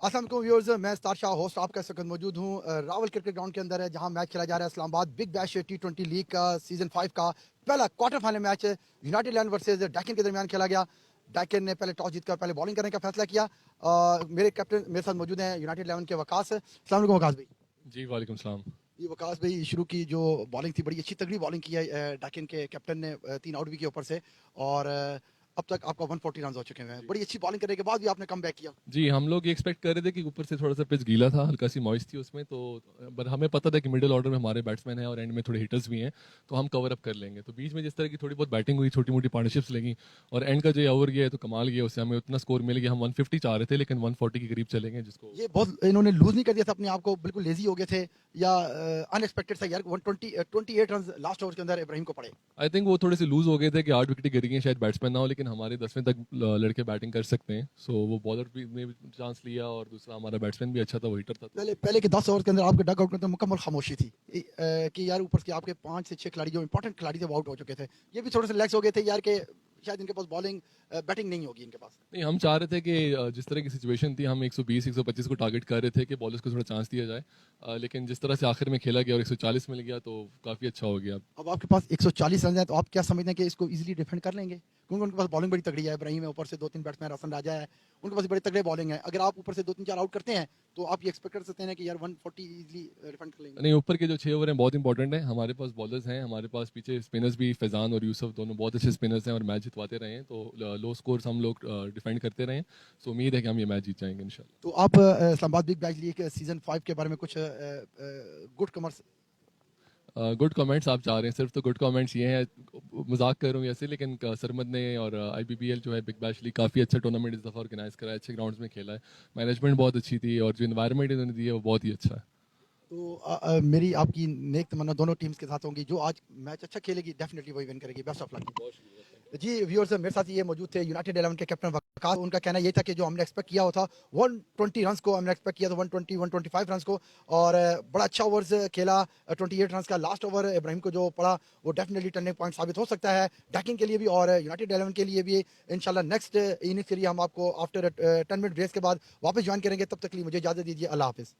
अस्सलाम वालेकुम व्यूअर्स, मैं स्टार शाह होस्ट आपका इस वक्त मौजूद हूँ रावल क्रिकेट ग्राउंड के अंदर है, जहाँ मैच खेला जा रहा है Islamabad big bash T20 league का सीजन 5 का पहला quarter final match United eleven versus Deccan के दरमियान खेला गया। डेक्कन ने पहले टॉस जीतकर पहले बॉलिंग करने का फैसला किया। मेरे कैप्टन मेरे साथ मौजूद हैं यूनाइटेड इलेवन के वकास। अस्सलाम वालेकुम वकास भाई। जी वालेकुम सलाम। ये वकास भाई, शुरू की जो बॉलिंग थी बड़ी अच्छी तगड़ी बॉलिंग की है डेक्कन के कैप्टन ने, 3 आउट भी किए ऊपर से। और अब तक आपका 140 रन हो चुके हैं। बड़ी अच्छी बॉलिंग करने के बाद भी आपने कम बैक किया। जी हम लोग ये एक्सपेक्ट कर रहे थे कि ऊपर से थोड़ा सा पिच गीला था, हल्का सी मॉइस्ट थी उसमें, तो पर हमें पता था कि मिडिल ऑर्डर में हमारे बैट्समैन हैं और एंड में थोड़े हिटर्स भी हैं, तो हम कवर अप कर लेंगे। तो बीच में जिस तरह की थोड़ी बहुत बैटिंग हुई, छोटी मोटी पार्टनरशिप्स लगी और एंड का जो ओवर गया है तो कमाल गया, उससे हमें उतना स्कोर मिल गया। हम 150 चाह रहे थे लेकिन 140 के करीब चले गए, जिसको ये बहुत इन्होंने लूज नहीं कर दिया था अपने आप को, बिल्कुल लेजी हो गए थे या अनएक्सपेक्टेड था यार? 28 रन लास्ट ओवर के अंदर इब्राहिम को पड़े। आई थिंक वो थोड़े से लूज हो गए थे कि 8 विकेट गिर गई हैं, शायद बैट्समैन ना हो, लेकिन हमारे 10वें तक लड़के बैटिंग कर सकते हैं। सो वो बॉलर भी ने भी चांस लिया और दूसरा हमारा बैट्समैन भी अच्छा था, वो हिटर था। पहले पहले के 10 ओवर के अंदर आपके डगआउट के अंदर मुकम्मल खामोशी थी कि यार ऊपर से आपके 5 से 6 खिलाड़ी जो इंपॉर्टेंट खिलाड़ी थे वो आउट हो चुके थे। ये भी थोड़े से रिलैक्स हो गए थे यार कि शायद इनके पास बॉलिंग बैटिंग नहीं होगी इनके पास। नहीं, हम चाह रहे थे कि जिस तरह की सिचुएशन थी, हम 120 125 को टारगेट कर रहे थे कि बॉलर्स को थोड़ा चांस दिया जाए, लेकिन जिस तरह से आखिर में खेला गया और 140 मिल गया तो काफ़ी अच्छा हो गया। अब आपके पास 140 रन है, तो आप क्या समझते हैं कि इसको इजीली डिफेंड कर लेंगे? क्योंकि उनके पास बॉलिंग बड़ी तगड़ी है, इब्राहिम है, ऊपर से 2-3 बैट्समैन हसन राजा है, उनके पास बड़े तगड़े बॉलिंग है। अगर आप ऊपर से 2-3 4 आउट करते हैं तो आप ये एक्सपेक्ट कर सकते हैं कि यार 140 इजीली डिफेंड कर लेंगे। नहीं, ऊपर के जो 6 ओवर हैं बहुत इंपॉर्टेंट है। हमारे पास बॉलर्स हैं, हमारे पास पीछे स्पिनर्स भी, फैजान और यूसुफ दोनों बहुत अच्छे स्पिनर्स हैं और मैच जितवाते रहे हैं, तो लो स्कोर्स हम लोग डिफेंड करते रहे हैं। सो उम्मीद है कि हम ये मैच जीत जाएंगे इंशाल्लाह। तो आप Islamabad big bash league season 5 के बारे में कुछ गुड कमर्स? गुड कमेंट्स आप चाह रहे हैं सिर्फ, तो गुड कमेंट्स ये हैं, मजाक कर रहा हूँ ऐसे, लेकिन सरमद ने और IBBL जो है बिग बैश लीग काफ़ी अच्छा टूर्नामेंट इस दफ़ा ऑर्गेनाइज करा है, अच्छे ग्राउंड्स में खेला है, मैनेजमेंट बहुत अच्छी थी और जो इन्वायरमेंट इन्होंने दी है वो बहुत ही अच्छा है। तो मेरी आपकी नेक तमन्ना दोनों टीम्स के साथ होंगी। जो आज मैच अच्छा खेलेगी डेफिनेटली वही विन करेगी। बेस्ट ऑफ लक जी। व्यूअर्स, मेरे साथ ये मौजूद थे यूनाइटेड इलेवन के कैप्टन वकास। उनका कहना ये था कि जो हमने एक्सपेक्ट किया था 120 रन को, हमने एक्सपेक्ट किया था 120 125 रन को, और बड़ा अच्छा ओवर्स खेला। 28 रन का लास्ट ओवर इब्राहिम को जो पड़ा वो डेफिनेटली टर्निंग पॉइंट साबित हो सकता है बैटिंग के लिए भी और यूनाइटेड इलेवन के लिए भी। इंशाल्लाह नेक्स्ट इनिंग्स के लिए हम आपको आफ्टर 10 मिनट ब्रेक के बाद वापस ज्वाइन करेंगे। तब तक के लिए मुझे इजाजत दीजिए। अल्लाह हाफिज़।